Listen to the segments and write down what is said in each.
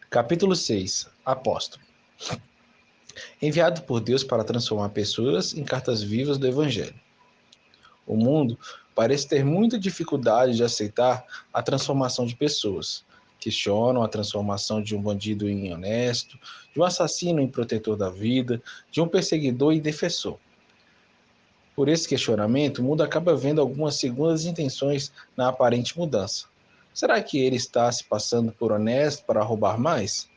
Capítulo 6. Apóstolo. Enviado por Deus para transformar pessoas em cartas vivas do Evangelho. O mundo parece ter muita dificuldade de aceitar a transformação de pessoas. Questionam a transformação de um bandido em honesto, de um assassino em protetor da vida, de um perseguidor em defensor. Por esse questionamento, o mundo acaba vendo algumas segundas intenções na aparente mudança. Será que ele está se passando por honesto para roubar mais?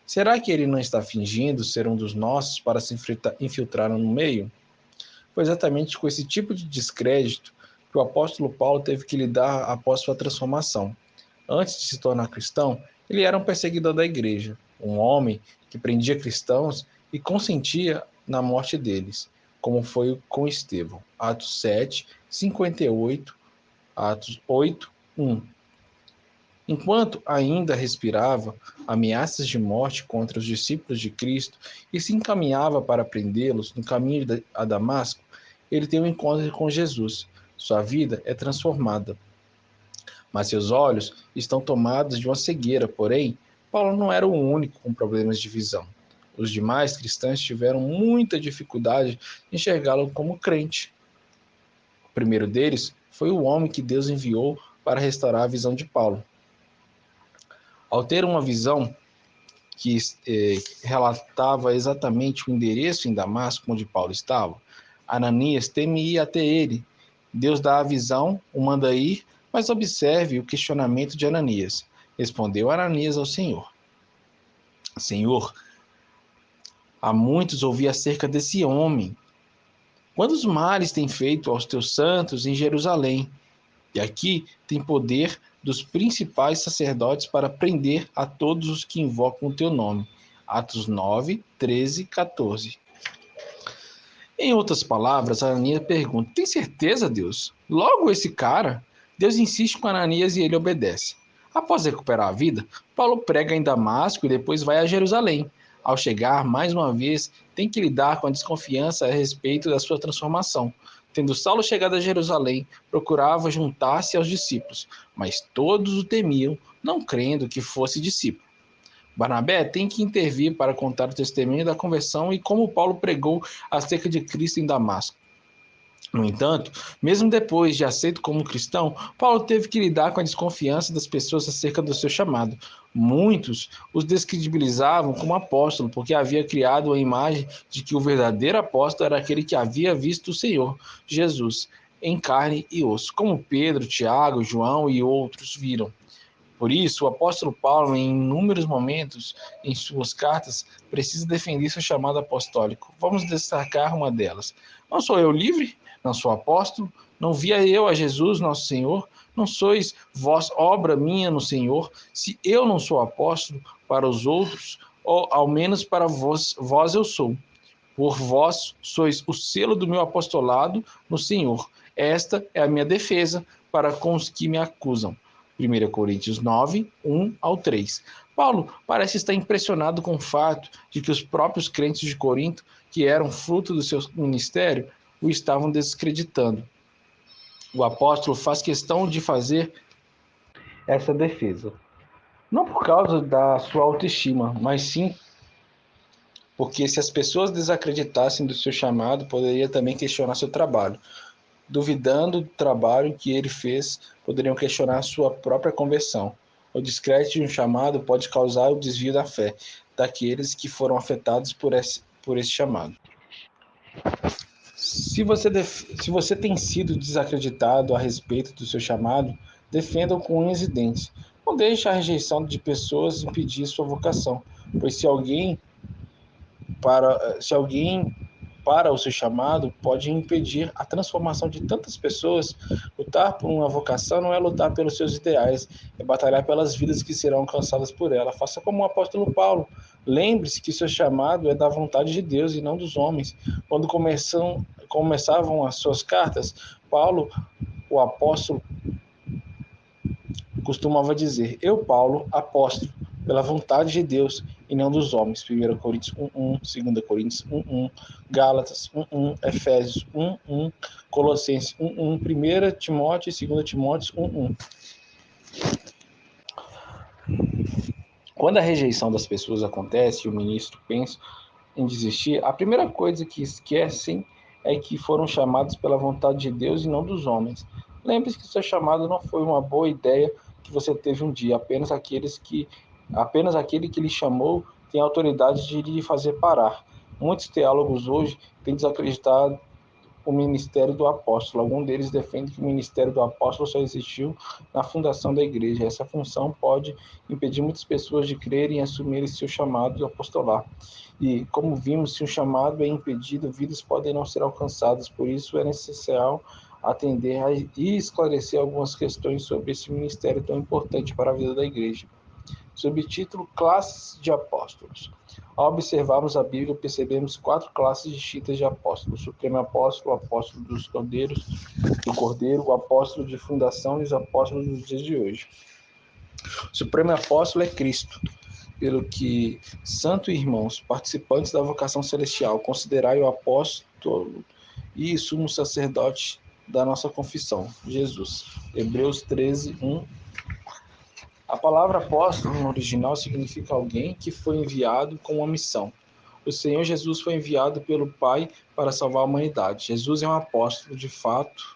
Será que ele não está fingindo ser um dos nossos para se infiltrar no meio? Foi exatamente com esse tipo de descrédito que o apóstolo Paulo teve que lidar após sua transformação. Antes de se tornar cristão, ele era um perseguidor da igreja, um homem que prendia cristãos e consentia na morte deles, como foi com Estevão. Atos 7, 58, Atos 8, 1. Enquanto ainda respirava ameaças de morte contra os discípulos de Cristo e se encaminhava para prendê-los no caminho a Damasco, ele tem um encontro com Jesus. Sua vida é transformada, mas seus olhos estão tomados de uma cegueira. Porém, Paulo não era o único com problemas de visão. Os demais cristãos tiveram muita dificuldade em enxergá-lo como crente. O primeiro deles foi o homem que Deus enviou para restaurar a visão de Paulo. Ao ter uma visão que relatava exatamente o endereço em Damasco onde Paulo estava, Ananias teme ir até ele. Deus dá a visão, o manda ir, mas observe o questionamento de Ananias. Respondeu Ananias ao Senhor: Senhor, há muitos ouvi acerca desse homem. Quantos males tem feito aos teus santos em Jerusalém? E aqui tem poder dos principais sacerdotes para prender a todos os que invocam o teu nome. Atos 9, 13, 14. Em outras palavras, Ananias pergunta: tem certeza, Deus? Logo esse cara? Deus insiste com Ananias e ele obedece. Após recuperar a vida, Paulo prega em Damasco e depois vai a Jerusalém. Ao chegar, mais uma vez, tem que lidar com a desconfiança a respeito da sua transformação. Tendo Saulo chegado a Jerusalém, procurava juntar-se aos discípulos, mas todos o temiam, não crendo que fosse discípulo. Barnabé tem que intervir para contar o testemunho da conversão e como Paulo pregou acerca de Cristo em Damasco. No entanto, mesmo depois de aceito como cristão, Paulo teve que lidar com a desconfiança das pessoas acerca do seu chamado. Muitos os descredibilizavam como apóstolo, porque havia criado a imagem de que o verdadeiro apóstolo era aquele que havia visto o Senhor Jesus em carne e osso, como Pedro, Tiago, João e outros viram. Por isso, o apóstolo Paulo, em inúmeros momentos em suas cartas, precisa defender seu chamado apostólico. Vamos destacar uma delas. Não sou eu livre? Não sou apóstolo? Não via eu a Jesus, nosso Senhor? Não sois vós obra minha no Senhor? Se eu não sou apóstolo para os outros, ou ao menos para vós eu sou. Por vós sois o selo do meu apostolado no Senhor. Esta é a minha defesa para com os que me acusam. 1 Coríntios 9, 1 ao 3. Paulo parece estar impressionado com o fato de que os próprios crentes de Corinto, que eram fruto do seu ministério, o estavam descreditando. O apóstolo faz questão de fazer essa defesa. Não por causa da sua autoestima, mas sim porque se as pessoas desacreditassem do seu chamado, poderia também questionar seu trabalho. Duvidando do trabalho que ele fez, poderiam questionar sua própria conversão. O descrédito de um chamado pode causar o desvio da fé daqueles que foram afetados por esse chamado. Se você tem sido desacreditado a respeito do seu chamado, defenda-o com unhas e dentes. Não deixe a rejeição de pessoas impedir sua vocação, pois se alguém para o seu chamado, pode impedir a transformação de tantas pessoas. Lutar por uma vocação não é lutar pelos seus ideais, é batalhar pelas vidas que serão alcançadas por ela. Faça como o apóstolo Paulo. Lembre-se que seu chamado é da vontade de Deus e não dos homens. Quando começavam as suas cartas, Paulo, o apóstolo, costumava dizer: eu, Paulo, apóstolo, pela vontade de Deus e não dos homens. 1 Coríntios 1:1, 2 Coríntios 1:1, Gálatas 1:1, Efésios 1:1, Colossenses 1:1, 1 Timóteo e 2 Timóteo 1:1. Quando a rejeição das pessoas acontece e o ministro pensa em desistir, a primeira coisa que esquecem é que foram chamados pela vontade de Deus e não dos homens. Lembre-se que seu chamado não foi uma boa ideia que você teve um dia, apenas aquele que lhe chamou tem autoridade de lhe fazer parar. Muitos teólogos hoje têm desacreditado o ministério do apóstolo. Algum deles defende que o ministério do apóstolo só existiu na fundação da igreja. Essa função pode impedir muitas pessoas de crerem e assumirem seu chamado apostolar. E, como vimos, se o chamado é impedido, vidas podem não ser alcançadas. Por isso, é necessário atender e esclarecer algumas questões sobre esse ministério tão importante para a vida da igreja. Subtítulo: Classes de Apóstolos. Ao observarmos a Bíblia, percebemos 4 classes distintas de apóstolos: o Supremo Apóstolo, o Apóstolo do Cordeiro, o Apóstolo de Fundação e os Apóstolos dos dias de hoje. O Supremo Apóstolo é Cristo, pelo que, santo irmãos, participantes da vocação celestial, considerai o apóstolo e sumo sacerdote da nossa confissão, Jesus. Hebreus 13, 1. A palavra apóstolo no original significa alguém que foi enviado com uma missão. O Senhor Jesus foi enviado pelo Pai para salvar a humanidade. Jesus é um apóstolo, de fato.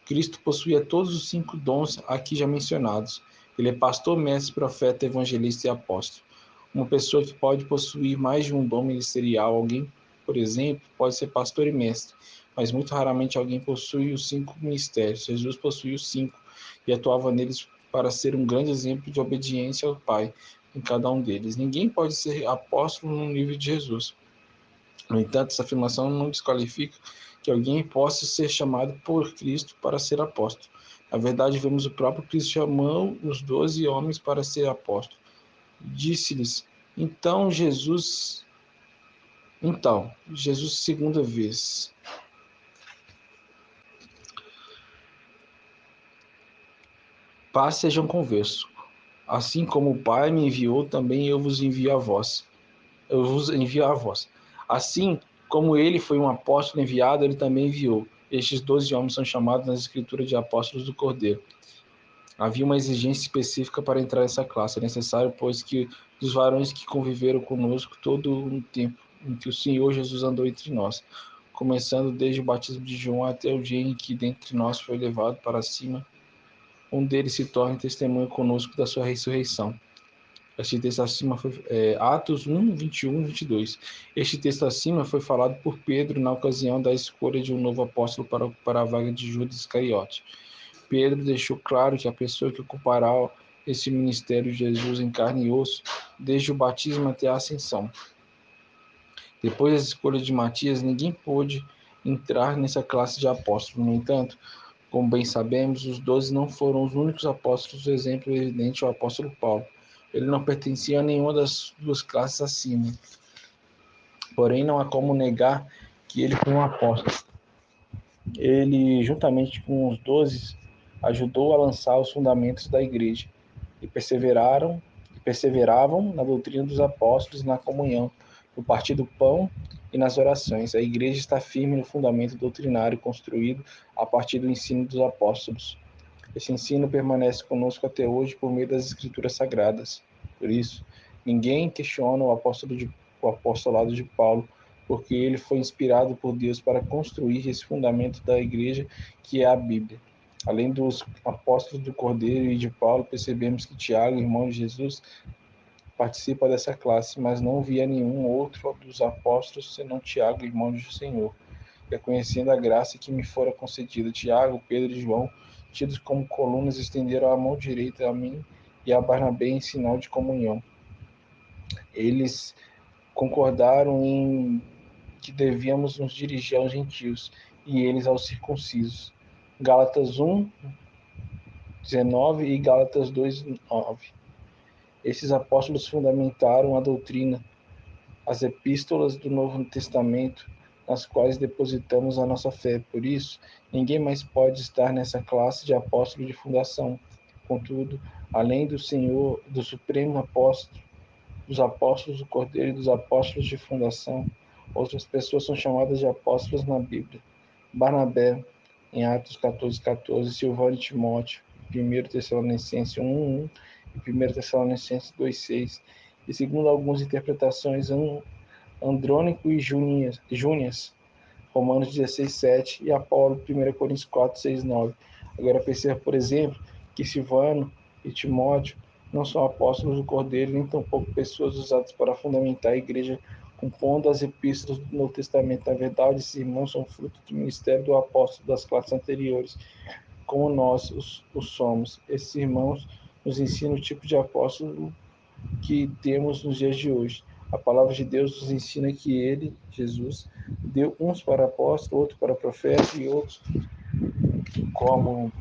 Cristo possuía todos os 5 dons aqui já mencionados. Ele é pastor, mestre, profeta, evangelista e apóstolo. Uma pessoa que pode possuir mais de um dom ministerial, alguém, por exemplo, pode ser pastor e mestre, mas muito raramente alguém possui os 5 ministérios. Jesus possuía os 5 e atuava neles para ser um grande exemplo de obediência ao Pai em cada um deles. Ninguém pode ser apóstolo no nível de Jesus. No entanto, essa afirmação não desqualifica que alguém possa ser chamado por Cristo para ser apóstolo. Na verdade, vemos o próprio Cristo chamando os 12 homens para ser apóstolo. Disse-lhes: Jesus, segunda vez: paz sejam convosco. Assim como o Pai me enviou, também eu vos envio a vós. Assim como ele foi um apóstolo enviado, ele também enviou. Estes 12 homens são chamados nas Escrituras de apóstolos do Cordeiro. Havia uma exigência específica para entrar nessa classe. É necessário, pois, que dos varões que conviveram conosco todo o tempo em que o Senhor Jesus andou entre nós, começando desde o batismo de João até o dia em que dentre nós foi levado para cima, um deles se torne testemunha conosco da sua ressurreição. Este texto acima foi Atos 1, 21, 22. Este texto acima foi falado por Pedro na ocasião da escolha de um novo apóstolo para a vaga de Judas Iscariote. Pedro deixou claro que a pessoa que ocupará esse ministério de Jesus em carne e osso, desde o batismo até a ascensão. Depois da escolha de Matias, ninguém pôde entrar nessa classe de apóstolos. No entanto, como bem sabemos, os 12 não foram os únicos apóstolos. O exemplo evidente é o apóstolo Paulo. Ele não pertencia a nenhuma das 2 classes acima. Porém, não há como negar que ele foi um apóstolo. Ele, juntamente com os 12, ajudou a lançar os fundamentos da igreja e perseveravam na doutrina dos apóstolos, na comunhão, no partir do pão e nas orações. A igreja está firme no fundamento doutrinário construído a partir do ensino dos apóstolos. Esse ensino permanece conosco até hoje por meio das Escrituras Sagradas. Por isso, ninguém questiona o apostolado de Paulo, porque ele foi inspirado por Deus para construir esse fundamento da igreja, que é a Bíblia. Além dos apóstolos do Cordeiro e de Paulo, percebemos que Tiago, irmão de Jesus, participa dessa classe, mas não via nenhum outro dos apóstolos senão Tiago, irmão do Senhor. Reconhecendo a graça que me fora concedida, Tiago, Pedro e João, tidos como colunas, estenderam a mão direita a mim e a Barnabé em sinal de comunhão. Eles concordaram em que devíamos nos dirigir aos gentios e eles aos circuncisos. Gálatas 1, 19 e Gálatas 2, 9. Esses apóstolos fundamentaram a doutrina, as epístolas do Novo Testamento, nas quais depositamos a nossa fé. Por isso, ninguém mais pode estar nessa classe de apóstolo de fundação. Contudo, além do Senhor, do Supremo Apóstolo, dos apóstolos do Cordeiro e dos apóstolos de fundação, outras pessoas são chamadas de apóstolos na Bíblia. Barnabé, em Atos 14, 14, Silvano e Timóteo, 1 Tessalonicenses 1, 1, 1 Tessalonicenses 2,6, e segundo algumas interpretações, Andrônico e Júnias, Romanos 16,7, e Apolo, 1 Coríntios 4,6, 9. Agora perceba, por exemplo, que Silvano e Timóteo não são apóstolos do Cordeiro, nem tampouco pessoas usadas para fundamentar a igreja, compondo as epístolas do Novo Testamento. Na verdade, esses irmãos são fruto do ministério do apóstolo das classes anteriores, como nós os somos. Esses irmãos nos ensinam o tipo de apóstolo que temos nos dias de hoje. A palavra de Deus nos ensina que ele, Jesus, deu uns para apóstolos, outros para profetas e outros como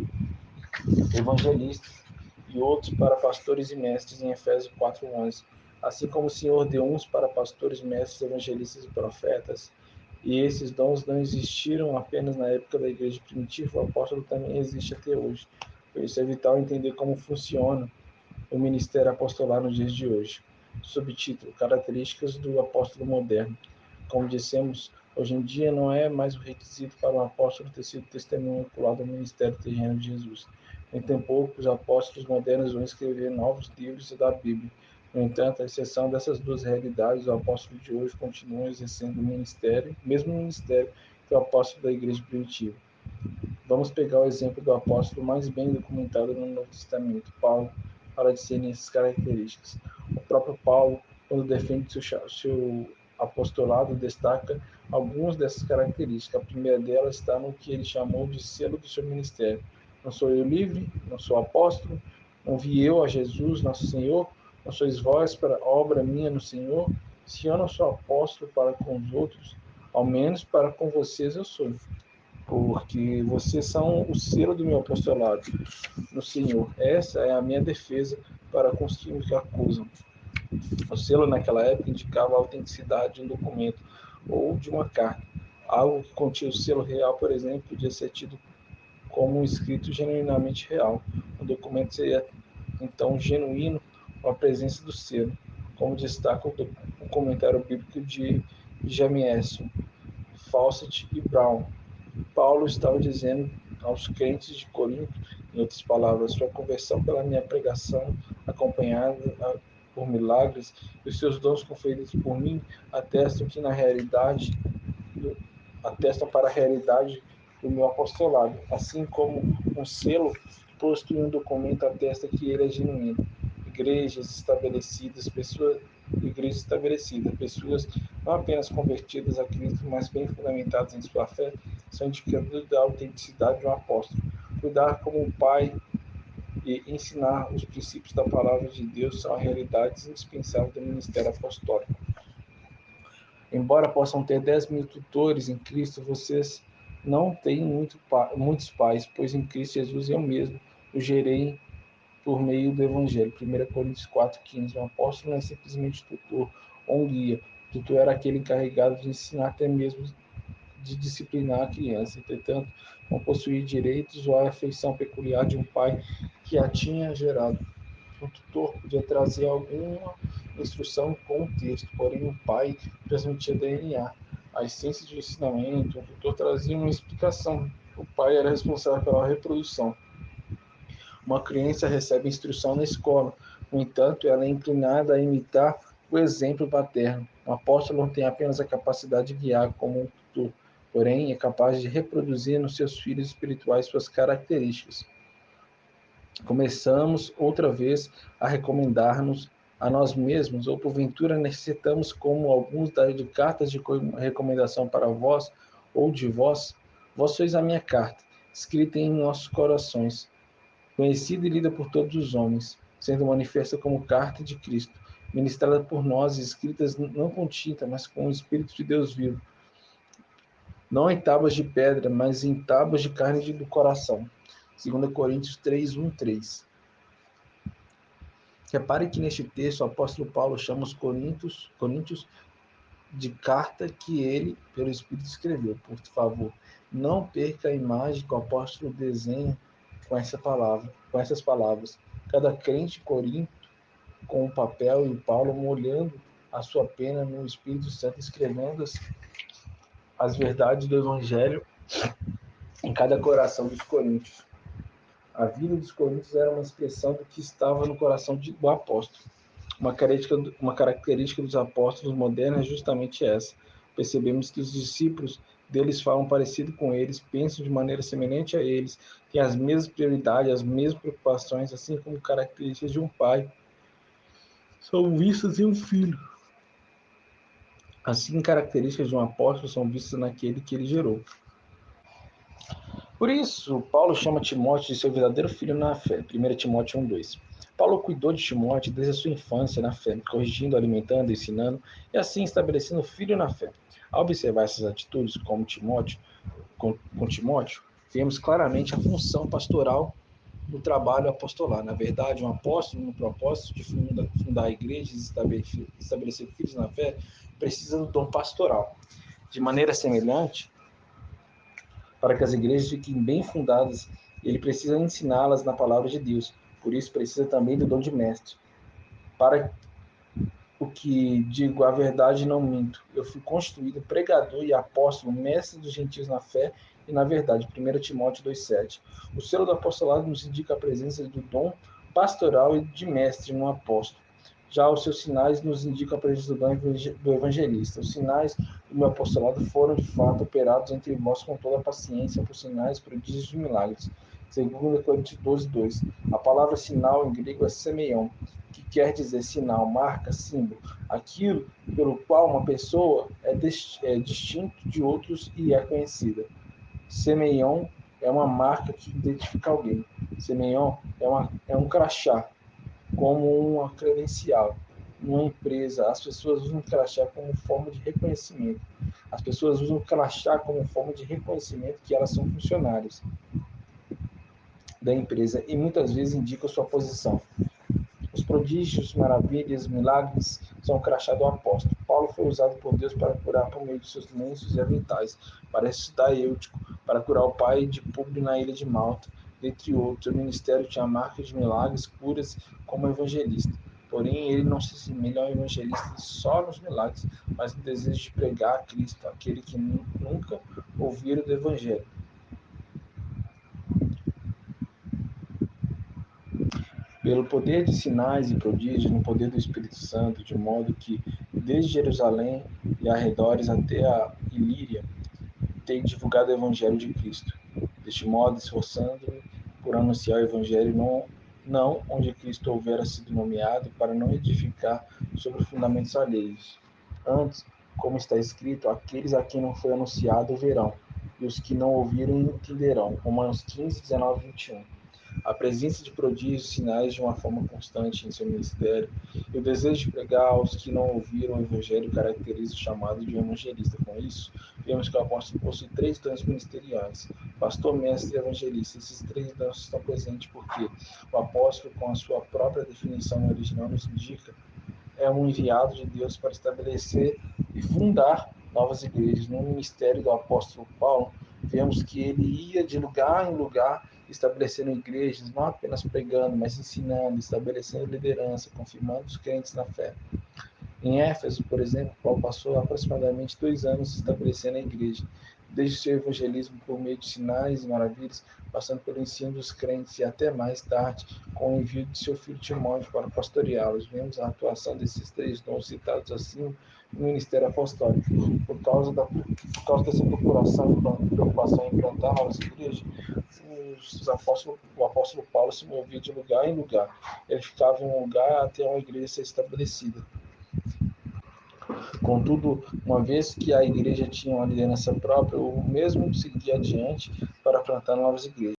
evangelistas e outros para pastores e mestres, em Efésios 4:11. Assim como o Senhor deu uns para pastores, mestres, evangelistas e profetas, e esses dons não existiram apenas na época da igreja primitiva, o apóstolo também existe até hoje. Por isso é vital entender como funciona o ministério apostolar nos dias de hoje. Subtítulo: Características do apóstolo moderno. Como dissemos, hoje em dia não é mais um requisito para um apóstolo ter sido testemunha ocular do ministério terreno de Jesus. Nem tampouco os apóstolos modernos vão escrever novos livros da Bíblia. No entanto, à exceção dessas duas realidades, o apóstolo de hoje continua exercendo o mesmo ministério que o apóstolo da igreja primitiva. Vamos pegar o exemplo do apóstolo mais bem documentado no Novo Testamento, Paulo, para discernir essas características. O próprio Paulo, quando defende seu apostolado, destaca algumas dessas características. A primeira delas está no que ele chamou de selo do seu ministério. Não sou eu livre, não sou apóstolo, não vi eu a Jesus, nosso Senhor, não sois vós para obra minha no Senhor. Se eu não sou apóstolo para com os outros, ao menos para com vocês eu sou, porque vocês são o selo do meu apostolado no Senhor. Essa é a minha defesa para com os que me acusam. O selo naquela época indicava a autenticidade de um documento ou de uma carta. Algo que continha o selo real, por exemplo, podia ser tido como um escrito genuinamente real. Um documento seria então genuíno com a presença do selo, como destaca o comentário bíblico de Jamieson, Fawcett e Brown. Paulo estava dizendo aos crentes de Corinto, em outras palavras, sua conversão pela minha pregação, acompanhada por milagres, e os seus dons conferidos por mim, atestam que na realidade, atestam para a realidade do meu apostolado, assim como um selo posto em um documento atesta que ele é genuíno. Igrejas estabelecidas, pessoas não apenas convertidas a Cristo, mas bem fundamentadas em sua fé, são indicadores da autenticidade de um apóstolo. Cuidar como um pai e ensinar os princípios da palavra de Deus são realidades indispensáveis do ministério apostólico. Embora possam ter 10.000 tutores em Cristo, vocês não têm muitos pais, pois em Cristo Jesus eu mesmo o gerei por meio do Evangelho. 1 Coríntios 4,15. Um apóstolo não é simplesmente tutor ou um guia. O tutor era aquele encarregado de ensinar, até mesmo de disciplinar a criança. Entretanto, não possuía direitos ou a afeição peculiar de um pai que a tinha gerado. O tutor podia trazer alguma instrução com o texto, porém o pai transmitia DNA, a essência de ensinamento. O tutor trazia uma explicação. O pai era responsável pela reprodução. Uma criança recebe instrução na escola, no entanto, ela é inclinada a imitar o exemplo paterno. O apóstolo não tem apenas a capacidade de guiar como um tutor, porém é capaz de reproduzir nos seus filhos espirituais suas características. Começamos outra vez a recomendar-nos a nós mesmos, ou porventura necessitamos, como alguns de cartas de recomendação para vós ou de vós? Vós sois a minha carta, escrita em nossos corações, conhecida e lida por todos os homens, sendo manifesta como carta de Cristo, ministrada por nós e escritas não com tinta, mas com o Espírito de Deus vivo, não em tábuas de pedra, mas em tábuas de carne do coração. 2 Coríntios 3, 3. Repare que neste texto o apóstolo Paulo chama os coríntios de carta que ele, pelo Espírito, escreveu. Por favor, não perca a imagem que o apóstolo desenha com essas palavras. Cada crente corinto com o papel e Paulo molhando a sua pena no Espírito Santo, escrevendo as verdades do Evangelho em cada coração dos coríntios. A vida dos coríntios era uma expressão do que estava no coração do apóstolo. Uma característica dos apóstolos modernos é justamente essa. Percebemos que os discípulos deles falam parecido com eles, pensam de maneira semelhante a eles, têm as mesmas prioridades, as mesmas preocupações, assim como características de um pai são vistas em um filho. Assim, características de um apóstolo são vistas naquele que ele gerou. Por isso, Paulo chama Timóteo de seu verdadeiro filho na fé. 1 Timóteo 1:2. Paulo cuidou de Timóteo desde a sua infância na fé, corrigindo, alimentando, ensinando e assim estabelecendo o filho na fé. Ao observar essas atitudes com Timóteo, vemos claramente a função pastoral do trabalho apostolar. Na verdade, um apóstolo, no propósito de fundar igrejas e estabelecer filhos na fé, precisa do dom pastoral. De maneira semelhante, para que as igrejas fiquem bem fundadas, ele precisa ensiná-las na palavra de Deus. Por isso, precisa também do dom de mestre. Para o que digo a verdade, não minto. Eu fui constituído pregador e apóstolo, mestre dos gentios na fé e na verdade. 1 Timóteo 2,7. O selo do apostolado nos indica a presença do dom pastoral e de mestre no apóstolo. Já os seus sinais nos indicam a presença do dom do evangelista. Os sinais do meu apostolado foram, de fato, operados entre vós com toda a paciência, por sinais, prodígios e milagres. 2 Coríntios 12:2. A palavra sinal em grego é semeion, que quer dizer sinal, marca, símbolo, aquilo pelo qual uma pessoa é distinto de outros e é conhecida. Semeion é uma marca que identifica alguém. Semeion é um crachá, como uma credencial. Numa empresa, as pessoas usam o crachá como forma de reconhecimento. As pessoas usam o crachá como forma de reconhecimento que elas são funcionários da empresa e muitas vezes indicam sua posição. Os prodígios, maravilhas, milagres são o crachá do apóstolo. Paulo foi usado por Deus para curar por meio de seus lenços e aventais, para ressuscitar Eutico, para curar o pai de Públio na ilha de Malta, dentre outros. O ministério tinha marcas de milagres, curas, como evangelista. Porém, ele não se assemelha ao evangelista só nos milagres, mas no desejo de pregar a Cristo, aquele que nunca ouviram do evangelho. Pelo poder de sinais e prodígios, no poder do Espírito Santo, de modo que, desde Jerusalém e arredores até a Ilíria, tenho divulgado o Evangelho de Cristo. Deste modo, esforçando-me por anunciar o Evangelho não onde Cristo houvera sido nomeado, para não edificar sobre fundamentos alheios. Antes, como está escrito, aqueles a quem não foi anunciado verão, e os que não ouviram entenderão. Romanos 15, 19 e 21. A presença de prodígios e sinais de uma forma constante em seu ministério e o desejo de pregar aos que não ouviram o evangelho caracteriza o chamado de um evangelista. Com isso, vemos que o apóstolo possui 3 dons ministeriais: pastor, mestre e evangelista. Esses 3 dons estão presentes porque o apóstolo, com a sua própria definição no original, nos indica é um enviado de Deus para estabelecer e fundar novas igrejas. No ministério do apóstolo Paulo, vemos que ele ia de lugar em lugar estabelecendo igrejas, não apenas pregando, mas ensinando, estabelecendo liderança, confirmando os crentes na fé. Em Éfeso, por exemplo, Paulo passou aproximadamente 2 anos estabelecendo a igreja, desde seu evangelismo por meio de sinais e maravilhas, passando pelo ensino dos crentes e até mais tarde com o envio de seu filho Timóteo para pastoreá-los. Vemos a atuação desses 3 dons citados acima no ministério apostólico. Por causa dessa procuração e preocupação em plantar novas igrejas, o apóstolo Paulo se movia de lugar em lugar. Ele ficava em um lugar até uma igreja ser estabelecida. Contudo, uma vez que a igreja tinha uma liderança própria, o mesmo seguia adiante para plantar novas igrejas.